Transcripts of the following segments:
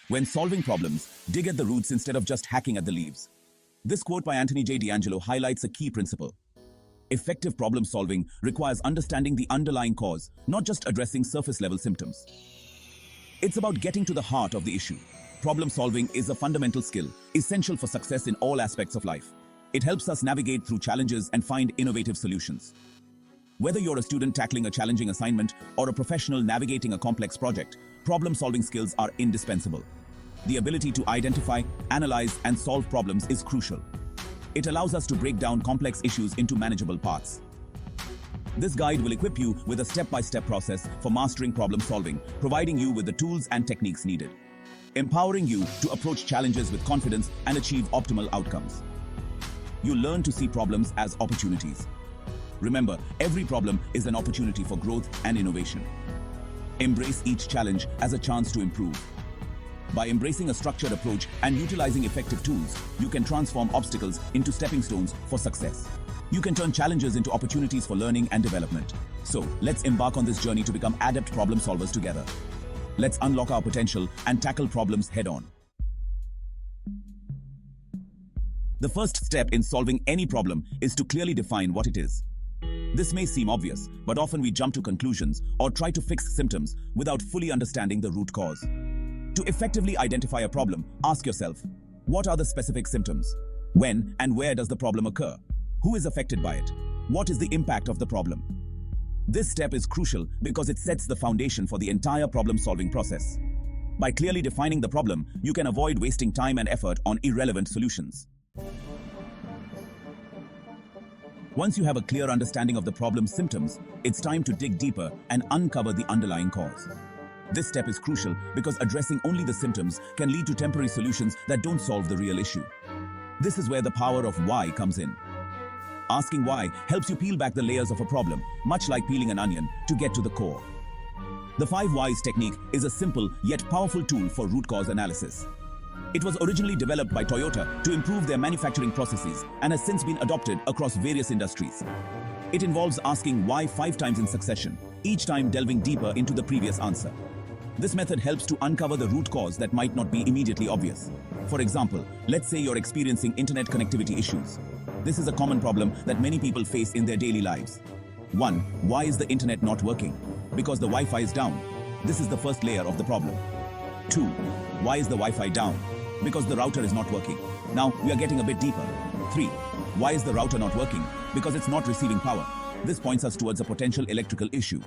When solving problems, dig at the roots instead of just hacking at the leaves. This quote by Anthony J. D'Angelo highlights a key principle. Effective problem solving requires understanding the underlying cause, not just addressing surface-level symptoms. It's about getting to the heart of the issue. Problem solving is a fundamental skill, essential for success in all aspects of life. It helps us navigate through challenges and find innovative solutions. Whether you're a student tackling a challenging assignment or a professional navigating a complex project, problem-solving skills are indispensable. The ability to identify, analyze, and solve problems is crucial. It allows us to break down complex issues into manageable parts. This guide will equip you with a step-by-step process for mastering problem solving, providing you with the tools and techniques needed, empowering you to approach challenges with confidence and achieve optimal outcomes. You'll learn to see problems as opportunities. Remember, every problem is an opportunity for growth and innovation. Embrace each challenge as a chance to improve. By embracing a structured approach and utilizing effective tools, you can transform obstacles into stepping stones for success. You can turn challenges into opportunities for learning and development. So, let's embark on this journey to become adept problem solvers together. Let's unlock our potential and tackle problems head-on. The first step in solving any problem is to clearly define what it is. This may seem obvious, but often we jump to conclusions or try to fix symptoms without fully understanding the root cause. To effectively identify a problem, ask yourself, what are the specific symptoms? When and where does the problem occur? Who is affected by it? What is the impact of the problem? This step is crucial because it sets the foundation for the entire problem-solving process. By clearly defining the problem, you can avoid wasting time and effort on irrelevant solutions. Once you have a clear understanding of the problem's symptoms, it's time to dig deeper and uncover the underlying cause. This step is crucial because addressing only the symptoms can lead to temporary solutions that don't solve the real issue. This is where the power of why comes in. Asking why helps you peel back the layers of a problem, much like peeling an onion, to get to the core. The 5 whys technique is a simple yet powerful tool for root cause analysis. It was originally developed by Toyota to improve their manufacturing processes and has since been adopted across various industries. It involves asking why 5 times in succession, each time delving deeper into the previous answer. This method helps to uncover the root cause that might not be immediately obvious. For example, let's say you're experiencing internet connectivity issues. This is a common problem that many people face in their daily lives. 1. Why is the internet not working? Because the Wi-Fi is down. This is the first layer of the problem. 2. Why is the Wi-Fi down? Because the router is not working. Now, we are getting a bit deeper. 3. Why is the router not working? Because it's not receiving power. This points us towards a potential electrical issue.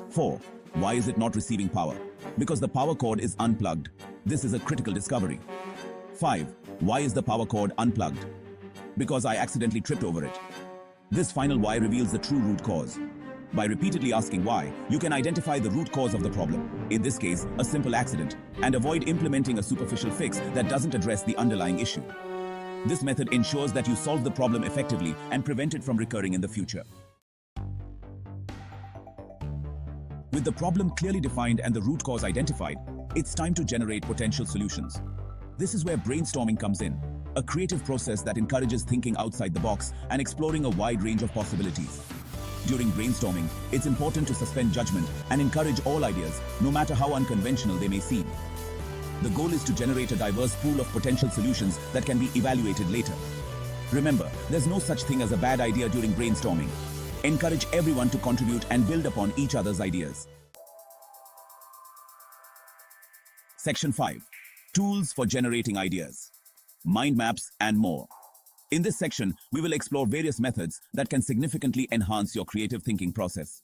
4. Why is it not receiving power? Because the power cord is unplugged. This is a critical discovery. 5. Why is the power cord unplugged? Because I accidentally tripped over it. This final why reveals the true root cause. By repeatedly asking why, you can identify the root cause of the problem, in this case, a simple accident, and avoid implementing a superficial fix that doesn't address the underlying issue. This method ensures that you solve the problem effectively and prevent it from recurring in the future. With the problem clearly defined and the root cause identified, it's time to generate potential solutions. This is where brainstorming comes in, a creative process that encourages thinking outside the box and exploring a wide range of possibilities. During brainstorming, it's important to suspend judgment and encourage all ideas, no matter how unconventional they may seem. The goal is to generate a diverse pool of potential solutions that can be evaluated later. Remember, there's no such thing as a bad idea during brainstorming. Encourage everyone to contribute and build upon each other's ideas. Section 5. Tools for generating ideas, mind maps, and more. In this section, we will explore various methods that can significantly enhance your creative thinking process.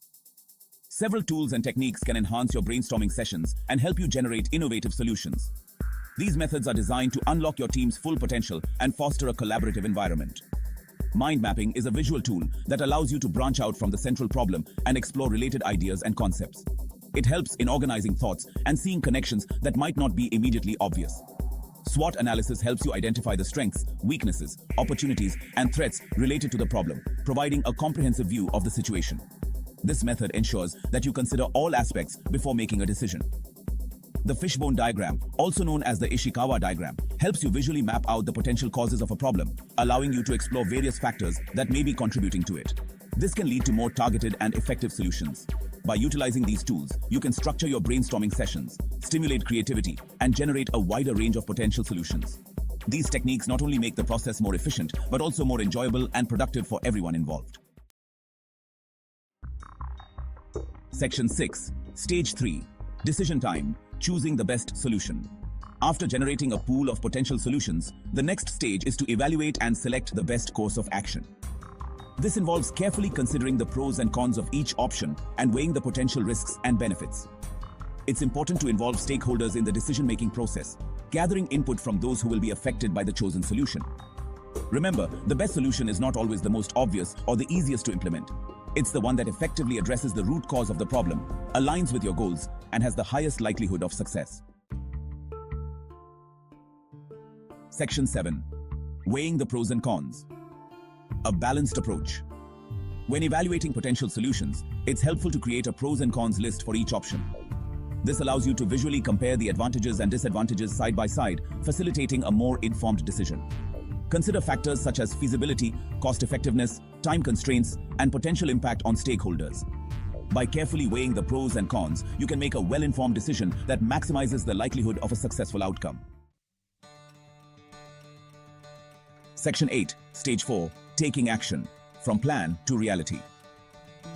Several tools and techniques can enhance your brainstorming sessions and help you generate innovative solutions. These methods are designed to unlock your team's full potential and foster a collaborative environment. Mind mapping is a visual tool that allows you to branch out from the central problem and explore related ideas and concepts. It helps in organizing thoughts and seeing connections that might not be immediately obvious. SWOT analysis helps you identify the strengths, weaknesses, opportunities, and threats related to the problem, providing a comprehensive view of the situation. This method ensures that you consider all aspects before making a decision. The fishbone diagram, also known as the Ishikawa diagram, helps you visually map out the potential causes of a problem, allowing you to explore various factors that may be contributing to it. This can lead to more targeted and effective solutions. By utilizing these tools, you can structure your brainstorming sessions, stimulate creativity, and generate a wider range of potential solutions. These techniques not only make the process more efficient, but also more enjoyable and productive for everyone involved. Section 6. Stage 3. Decision time. Choosing the best solution. After generating a pool of potential solutions, the next stage is to evaluate and select the best course of action. This involves carefully considering the pros and cons of each option and weighing the potential risks and benefits. It's important to involve stakeholders in the decision-making process, gathering input from those who will be affected by the chosen solution. Remember, the best solution is not always the most obvious or the easiest to implement. It's the one that effectively addresses the root cause of the problem, aligns with your goals, and has the highest likelihood of success. Section 7. Weighing the pros and cons. A balanced approach. When evaluating potential solutions, it's helpful to create a pros and cons list for each option. This allows you to visually compare the advantages and disadvantages side by side, facilitating a more informed decision. Consider factors such as feasibility, cost effectiveness, time constraints, and potential impact on stakeholders. By carefully weighing the pros and cons, you can make a well-informed decision that maximizes the likelihood of a successful outcome. Section 8. Stage 4. Taking action. From plan to reality.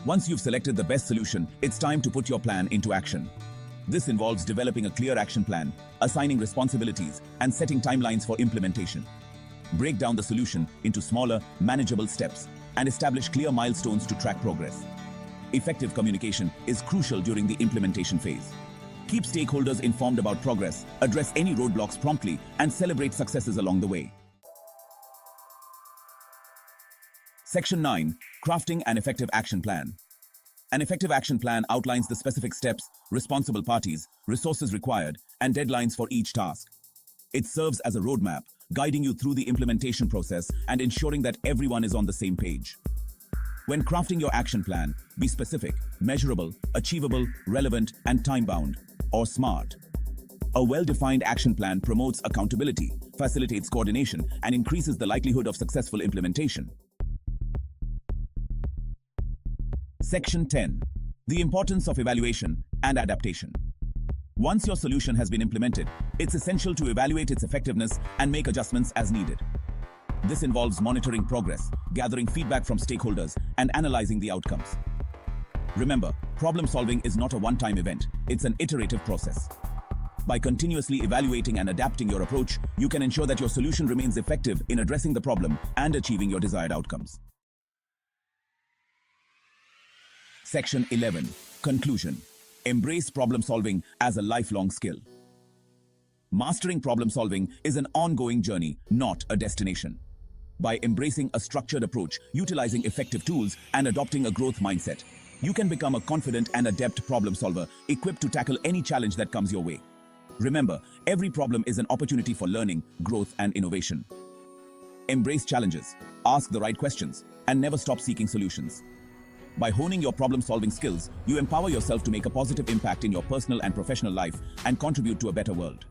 Once you've selected the best solution, it's time to put your plan into action. This involves developing a clear action plan, assigning responsibilities, and setting timelines for implementation. Break down the solution into smaller, manageable steps, and establish clear milestones to track progress. Effective communication is crucial during the implementation phase. Keep stakeholders informed about progress, address any roadblocks promptly, and celebrate successes along the way. Section 9. Crafting an effective action plan. An effective action plan outlines the specific steps, responsible parties, resources required, and deadlines for each task. It serves as a roadmap, guiding you through the implementation process and ensuring that everyone is on the same page. When crafting your action plan, be specific, measurable, achievable, relevant, and time-bound, or SMART. A well-defined action plan promotes accountability, facilitates coordination, and increases the likelihood of successful implementation. Section 10. The importance of evaluation and adaptation. Once your solution has been implemented, it's essential to evaluate its effectiveness and make adjustments as needed. This involves monitoring progress, gathering feedback from stakeholders, and analyzing the outcomes. Remember, problem solving is not a one-time event, it's an iterative process. By continuously evaluating and adapting your approach, you can ensure that your solution remains effective in addressing the problem and achieving your desired outcomes. Section 11. Conclusion. Embrace problem solving as a lifelong skill. Mastering problem solving is an ongoing journey, not a destination. By embracing a structured approach, utilizing effective tools, and adopting a growth mindset, you can become a confident and adept problem solver, equipped to tackle any challenge that comes your way. Remember, every problem is an opportunity for learning, growth, and innovation. Embrace challenges, ask the right questions, and never stop seeking solutions. By honing your problem-solving skills, you empower yourself to make a positive impact in your personal and professional life and contribute to a better world.